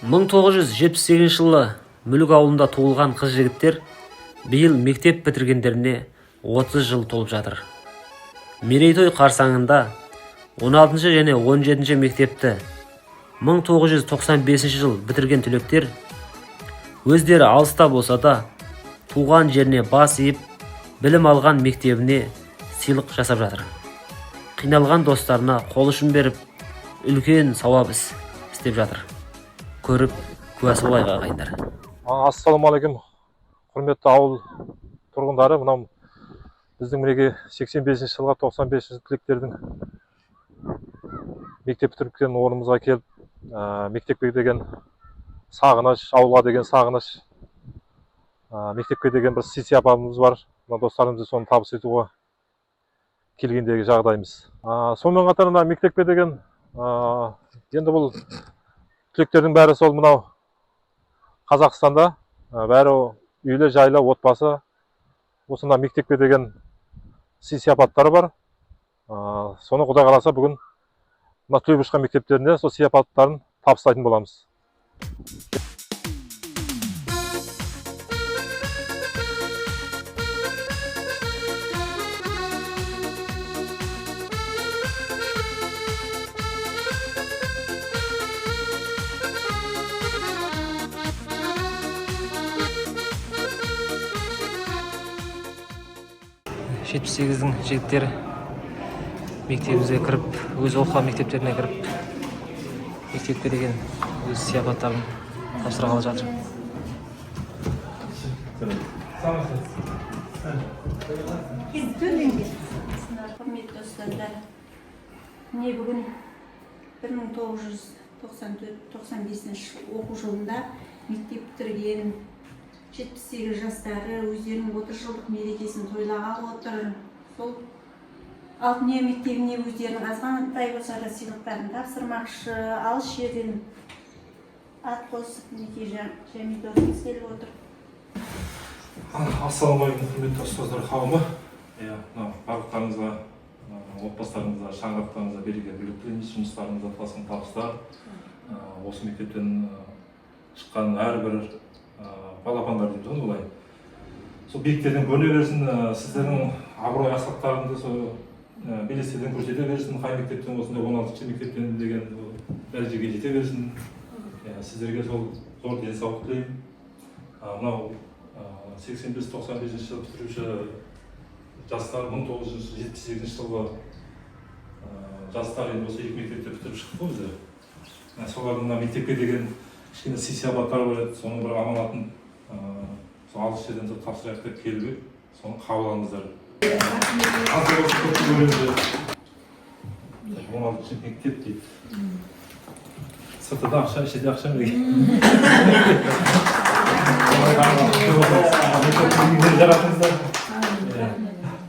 1978 жылы Мүлік ауылында туылған қыз-жігіттер биыл мектеп бітіргендеріне 30 жыл толып жатыр. Мерейтой қарсаңында 16 және 17 мектепті 1995 жыл бітірген түлектер өздері алыста болса да туған жеріне бас иіп, білім алған мектебіне сыйлық жасап жатыр. Қиналған достарына қол ұшын беріп, үлкен сауап іс істеп жатыр. Көріп, куәсі болайық ағайындар. Ассалаумағалейкум, құрметті ауыл тұрғындары. Мынау біздің мінеге 85 жылға 95 түлектердің мектеп бітірген орнымызға келіп, мектепке деген сағыныш, ауылға деген сағыныш, мектепке деген бір сый-сияпатымыз бар. Мына достарымызды соны табыс етуге келгендегі жағдайымыз. Сонымен қатар мектепке деген енді бұл түлектердің бәрі сол мынау Қазақстанда бәрі үйлі жайлы отбасы. Осында мектепке деген сый-сияпаттары бар. Соны Құдай қаласа бүгін мына түлеп ұшқан мектептеріне сол сияпаттарын табыстайтын боламыз. Жетпіс сегіздің жігіттері мектебімізге кіріп, өз оқыған мектептеріне кіріп, мектепке деген өз сияпаттарын тапсырғалы жатыр. Құрметті достар, міне бүгін 1994-95 оқу жылында мектеп бітірген 78 жастары өздерінің 30 жылдық мерекесін тойлағалы отыр. Сол Алтыния мектебіне өздерінің азғантай болса да сыйлықтарын тапсырмақшы. Алыс жерден ат қосып мінекей Жәмидовымыз келіп отыр. Ассалаумағалейкум, құрметті ұстаздар қауымы. Барлықтарыңызға, отбасыларыңызға, шаңырақтарыңызға береке-бірлік тілейміз, жұмыстарыңызға тасқын табыстар. Осы мектептен шыққан әрбір балапандар дейді ғой олай. Сол биіктерден көріне берсін, сіздердің абырой асқақтарыңды сол белестерден көрсете берсін. Қай мектептен осындай 16 мектептен деген дәрежеге жете берсін. Сіздерге сол зор денсаулық тілеймін. Мынау 85-95 жылы бітіруші жастар 1978 жылғы жастар енді осы екі мектепте бітіріп шықты өздері. Солардың мектепке деген кішкене сый-сияпаттары бар еді, соның бір аманатын алыс жерден тапсырайық деп келіп еді, соны қабыл алыңыздар. Азыр осы көпті бөлімді 16 мектеп дейді. Сыртыда ақша, ішінде ақша мереке. Жаратыңыздар.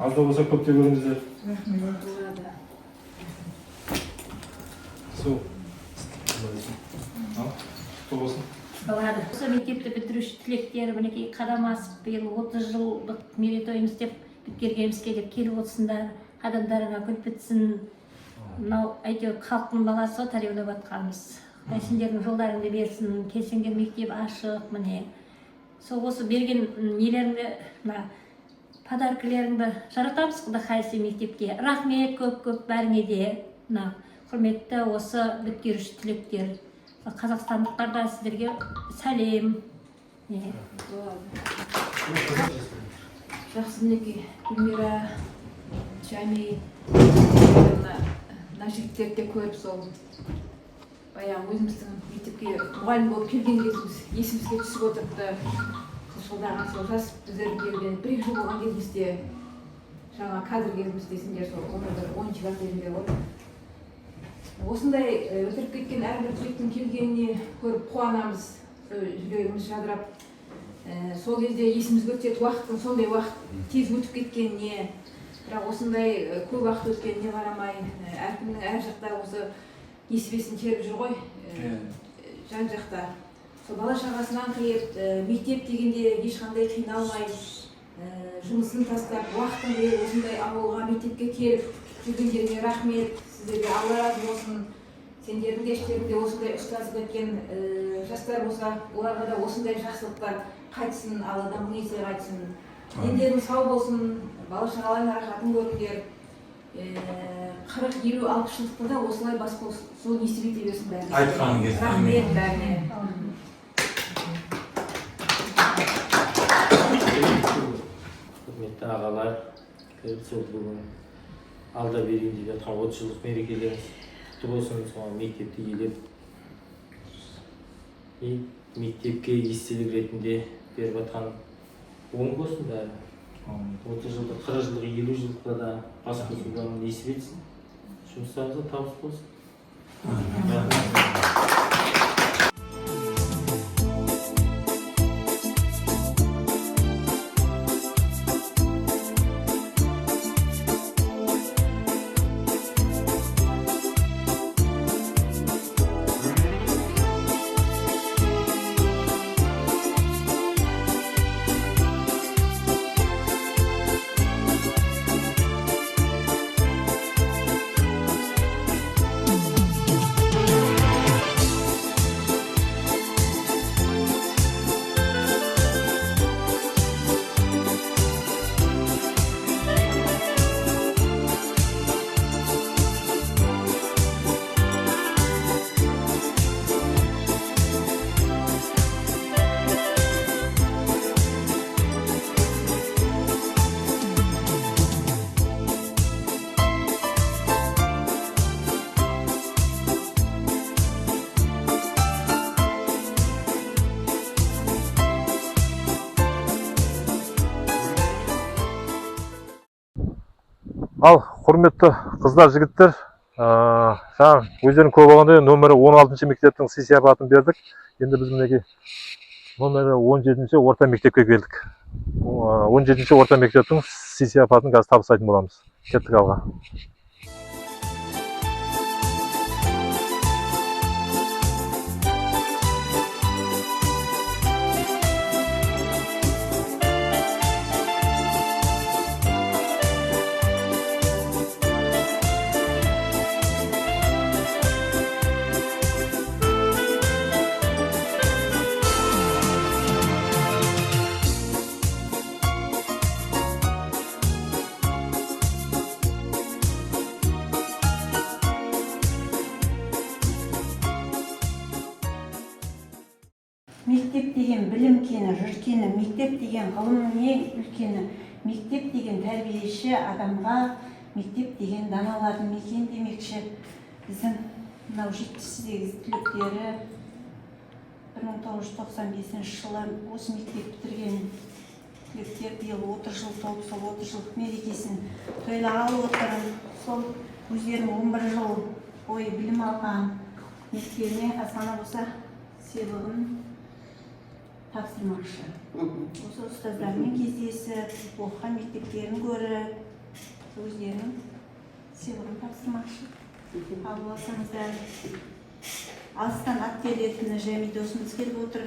Аз да болса көпте көріңіздер. Осы мектепті бітіруші түлектер мінекей қадам асып, биыл 30 жылдық мерейтойымыз деп біткергенімізге деп келіп отырсыңдар, қадамдарыңа гүл бітсін. Мынау әйтеуір халықтың баласы тәрбиелеп жатқанымыз. Сендердің жолдарыңды берсін, келсеңдер мектеп ашық, міне. Сол осы берген нелеріңді, подаркілеріңді жаратамыз Құдай қаласа мектепке. Рахмет көп-көп бәріңе де. Құрметті осы біткеруші түлектер. Қазақстандықтарда сіздерге сәлем. Жақсы мінекей, Гүлмира, Жами, мына жігіттерді көріп сол баяғы өзіміздің мектепке мұғалім болып келген кезіміз есімізге түсіп отырыпты. Жылдағы сол жас біздердің келген бір-екі жыл болған кезімізде, жаңа қазір кезімізде сендер сол 10 жылға кезінде отыр. Осындай өтіріп кеткен әрбір түлектің келгеніне көріп қуанамыз, жүрегіміз жадырап. Сол кезде есімізге түседі уақыттың сондай уақыт тез өтіп кеткеніне, бірақ осындай көп уақыт өткеніне қарамай, әркімнің әр жақта осы несібесін теріп жүр ғой, жан жақта. Сол бала шағасынан қиып, мектеп дегенде ешқандай қиналмай, жұмысын тастап, уақытын беріп осындай ауылға мектепке келіп жүргендеріне рахмет. Сіздерге Алла разы болсын. сендердің де іштеріңде осындай ұстазып кеткен жастар болса, оларға да осындай жақсылықтар қайтсын, Алладан мың есе қайтсын. Дендерің сау болсын, бала шағаларың рахатын көріңдер. 40, 50, 60 жылдықта да осылай бас болсын, сол несіп ете берсін бәріне. Айтқаның келсін. Рахмет бәріне. Құрметті ағалар, сол бүгін алда берейін деп жатқан 30 жылдық мерекелеріңіз құтты болсын. Соған мектепті елеп, мектепке естелік ретінде беріп жатқан оң болсын бәрі. 30 жылдық, 40 жылдық, 50 жылдықта да бас қосудан несіп етсін. Жұмыстарыңызға табыс болсын. Ал құрметті қыздар, жігіттер, жаңа өздерің көп болғандай нөмірі 16 мектептің сый-сияпатын бердік. Енді біз мінекей нөмірі 17 орта мектепке келдік. 17 орта мектептің сый-сияпатын қазір табыстайтын боламыз. Кеттік алға. Мектеп деген білім кені, жыр кені, мектеп деген ғылымның ең үлкені, мектеп деген тәрбиеші адамға, мектеп деген даналардың мекен демекші. Біздің мынау 78 түлектері 1995 жылы осы мектеп бітірген түлектер биыл 30 жыл толып, сол 30 жылдық мерекесін тойлағалы отыр. Сол өздерінің 11 жыл бойы білім алған мектебіне азғана болса сыйлығын тапсырмақшы. Осы ұстаздармен кездесіп, оқыған мектептерін көріп, өздерінің сыйлығын тапсырмақшы. Қабыл алсаңыздар. Алыстан ат келетіні Жәми досымыз келіп отыр.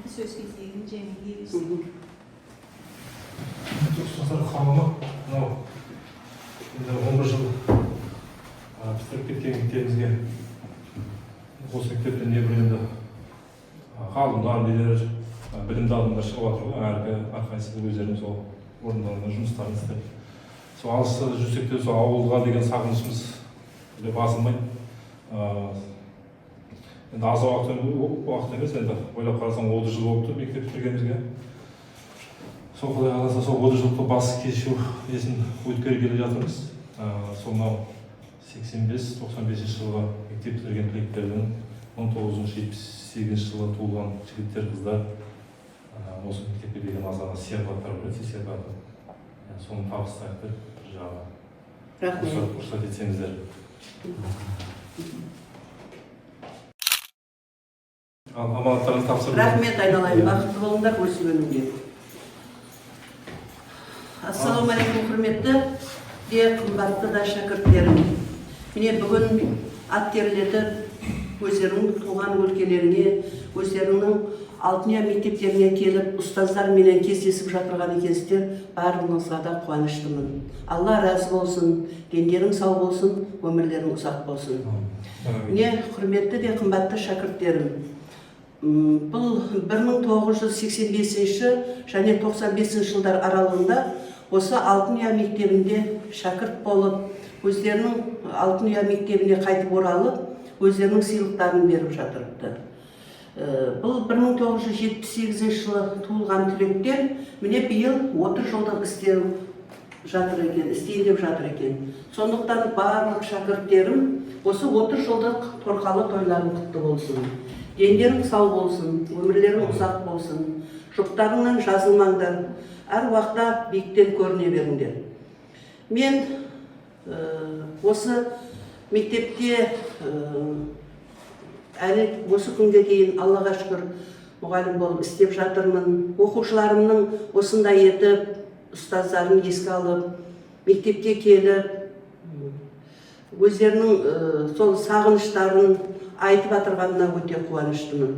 Сөз кезегін Жәмиге берсін. Ұстаздар қауымы, мынау енді 11 жыл бітіріп кеткен мектебімізге осы мектептен не бір енді ғалымдар билер, білімді адамдар шығып жатыр ғой. Әрқайсысы өздерінің сол орындарында жұмыстарын істеп. Сол алыста жүрсек те сол ауылға деген сағынышымыз басылмайды. Енді аз уақыт емес, енді ойлап қарасаң 30 жыл болыпты мектеп бітіргенімізге. Сол Құдай қаласа сол 30 жылдықты бас кешу несін өткелі келе жатырмыз. Сол мынау 85-95 жылғы мектеп бітірген түлектердің 1978 жылы туылған жігіттер, қыздар осы мектепке деген азғана сияпаттар біледі, сияпаты. Соны табыстайық деп бір жағы. Рахмет. Рұқсат етсеңіздер. Аманаттарыңызды тапсырып. Рахмет айналайын, бақытты болыңдар өсіп-өнуге. Ассалаумағалейкум, құрметті де қымбатты да шәкірттерім. Міне бүгін ат терілетіп өздерінің туған өлкелеріне, өздерінің алтын мектептеріне келіп, ұстаздарменен кездесіп жатырған екенсіздер, барлығыңызға да қуаныштымын. Алла разы болсын, дендерің сау болсын, өмірлерің ұзақ болсын. Міне, құрметті де қымбатты шәкірттерім, бұл 1985 және 95 жылдар аралығында осы Алтын ұя мектебінде шәкірт болып, өздерінің Алтын ұя мектебіне қайтып оралып, өздерінің сыйлықтарын беріп жатырыпты. Бұл 1978 жылы туылған түлектер, міне биыл 30 жылдық істейін деп жатыр екен. Сондықтан барлық шәкірттерім осы 30 жылдық торқалы тойларын құтты болсын. Дендерің сау болсын, өмірлерің ұзақ болсын, жұптарыңнан жазылмаңдар, әр уақытта биіктен көріне беріңдер. Мен осы мектепте әлі осы күнге дейін Аллаға шүкір мұғалім болып істеп жатырмын. Оқушыларымның осындай етіп, ұстаздарын еске алып, мектепке келіп, өздерінің сол сағыныштарын айтып атырғанына өте қуаныштымын.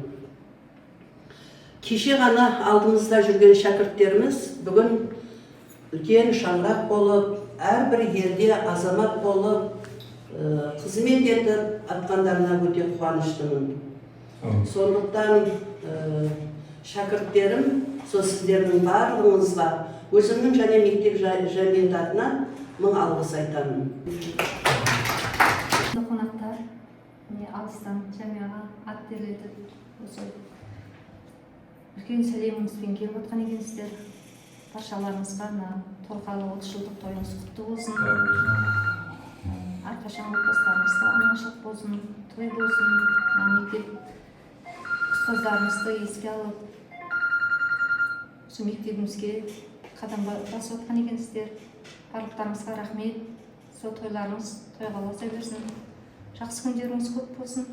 Кеше ғана алдымызда жүрген шәкірттеріміз бүгін үлкен шаңырақ болып, әрбір елде азамат болып, қызмет етіп атқандарына өте қуаныштымын. Сондықтан шәкірттерім, сол сіздердің барлығыңызға өзімнің және мектеп жәмиет атынан мың алғыс айтамын. Қонақтар, алыстан жәмияға ат терлетіп, осы үлкен сәлеміңізбен келіп отқан екенсіздер. Баршаларыңызға торқалы 30 жылдық тойыңыз құтты болсын. Әрқашан отбасыларыңызға аманшылық болсын, той болсын. Мектеп ұстаздарымызды еске алып, осы мектебімізге қадам басып отқан екенсіздер. Барлықтарыңызға рахмет. Сол тойларыңыз тойға ұласа берсін. Жақсы күндеріңіз көп болсын.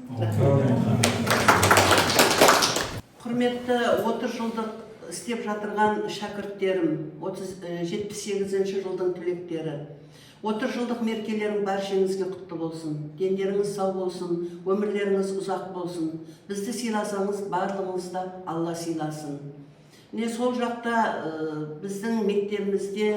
Құрметті 30 жылдық істеп жатырған шәкірттерім, 78 жылдың түлектері. 30 жылдық мерекелерің баршаңызға құтты болсын. Дендеріңіз сау болсын, өмірлеріңіз ұзақ болсын. Бізді сыйласаңыз, барлығыңызда Алла сыйласын. Міне сол жақта біздің мектебімізде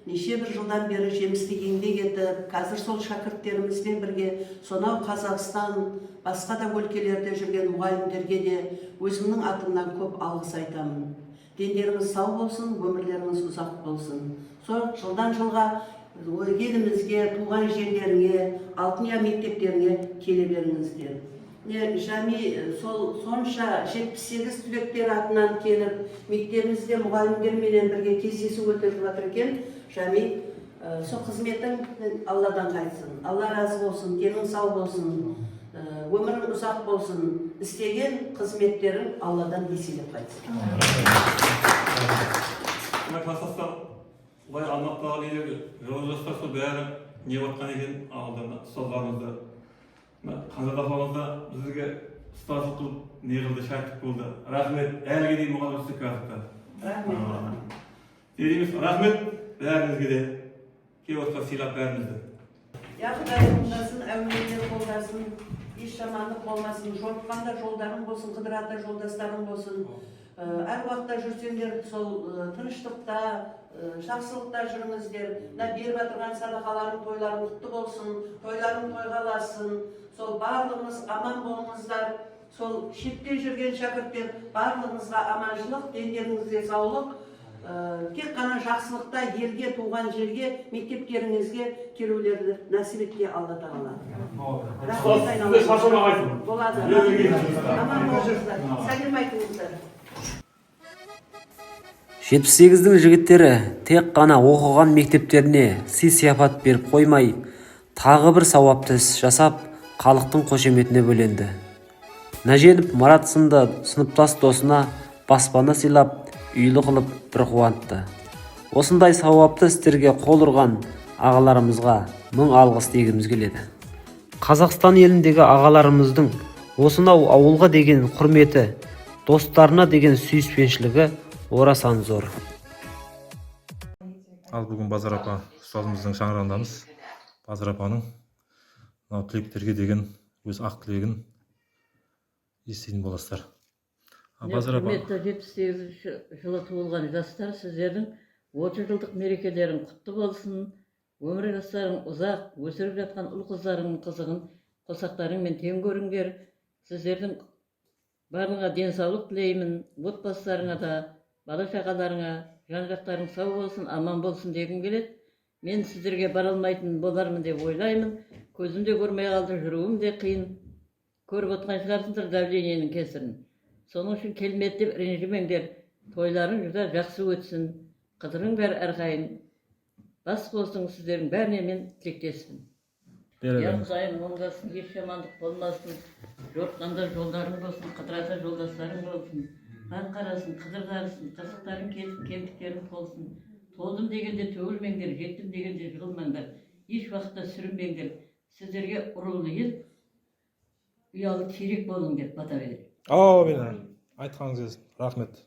неше бір жылдан бері жемісті еңбек етіп, қазір сол шәкірттерімізбен бірге сонау Қазақстан, басқа да өлкелерде жүрген мұғалімдерге де өзімнің атымнан көп алғыс айтамын. Дендеріңіз сау болсын, өмірлеріңіз ұзақ болсын. Сол жылдан жылға елімізге, туған жерлеріңе, Алтын ұя мектептеріне келе беріңіздер. Жами сонша 78 түлектер атынан келіп, мектебімізде мұғалімдерменен бірге кездесу өтіп жатыр екен. Жами, сол қызметің Алладан қайтсын. Алла разы болсын, денің сау болсын, өмірің ұзақ болсын. Істеген қызметтерің Алладан еселеп қайтсын. Бұлай Алматыдағы нелерге жол жастар сол бәрі не отқан екен алдында ұстаздарымызды. Қазіргі апамызда бізге ұстаздық қылып не қылды, шәкірт болды. Рахмет, әліге дейін мұғалім істеп жатыр. Рахмет. Рахмет бәріңізге де. Келіп отқан сыйлап бәрімізді. Құдай қолдасын, әулиелер қолдасын, еш жамандық болмасын, жортқанда жолдарың болсын, қыдырата жолдастарың болсын. Әр уақытта жүрсеңдер, сол тыныштықта, жақсылықта жүріңіздер. Беріп жатырған садақаларың, тойларың құтты болсын, тойларың тойғаласын. Сол барлығымыз аман болыңыздар. Сол шетте жүрген шәкірттер барлығымызға аманшылық, дендеріңізге саулық. Тек қана жақсылықта елге, туған жерге, мектептеріңізге келулерді нәсіп етке Алла тағала. Рахмет айналайын. Болады. Аман болыңыздар. Сәлем айтыңыздар. 78-дің жігіттері тек қана оқыған мектептеріне сый-сияпат беріп қоймай, тағы бір сауапты іс жасап, халықтың қошеметіне бөленді. Нәженов Марат сынды сыныптас досына баспана сыйлап, үйлі қылып бір қуантты. Осындай сауапты істерге қол ұрған ағаларымызға мың алғыс дегіміз келеді. Қазақстан еліндегі ағаларымыздың осынау ауылға деген құрметі, достарына деген сүйіспеншілігі орасан зор. Ал бүгін Базар апа ұстазымыздың шаңырағындамыз. Базар апаның түлектерге деген өз ақ тілегін еститін боласыздар. Құрметті 78 жылы туылған жастар, сіздердің 30 жылдық мерекелерің құтты болсын. Өмір жастарың ұзақ, өсіріп жатқан ұл қыздарыңның қызығын қосақтарыңмен тең көріңдер. Сіздердің барлығына денсаулық тілеймін. Отбасыларыңа да, бала шағаларыңа, жан жақтарың сау болсын, аман болсын дегім келеді. Мен сіздерге бара алмайтын болармын деп ойлаймын. Көзімде көрмей қалды, жүруім де қиын. Көріп отырған шығарсыңдар давлениенің кесірін. Соның үшін келмеді деп ренжімеңдер. Тойларың жүзі жақсы өтсін. Қыдырың бәрі әрқайын. Бас болсын, сіздердің бәріне мен тілектеспін. Құдайым оңдасын, еш жамандық болмасын. Жортқанда жолдарың болсын, қыдырата жолдастарың болсын. Қан қарасын, қыдыр қарасын, қырсықтарың келсін, кемдіктерің толсын. Толдым дегенде төгілмеңдер, жеттім дегенде жығылмаңдар. Еш уақытта сүрінбеңдер. Сіздерге ұрылы ел, ұялы терек болың деп бата береді. Әумин. Айтқаныңыз келсін. Рахмет.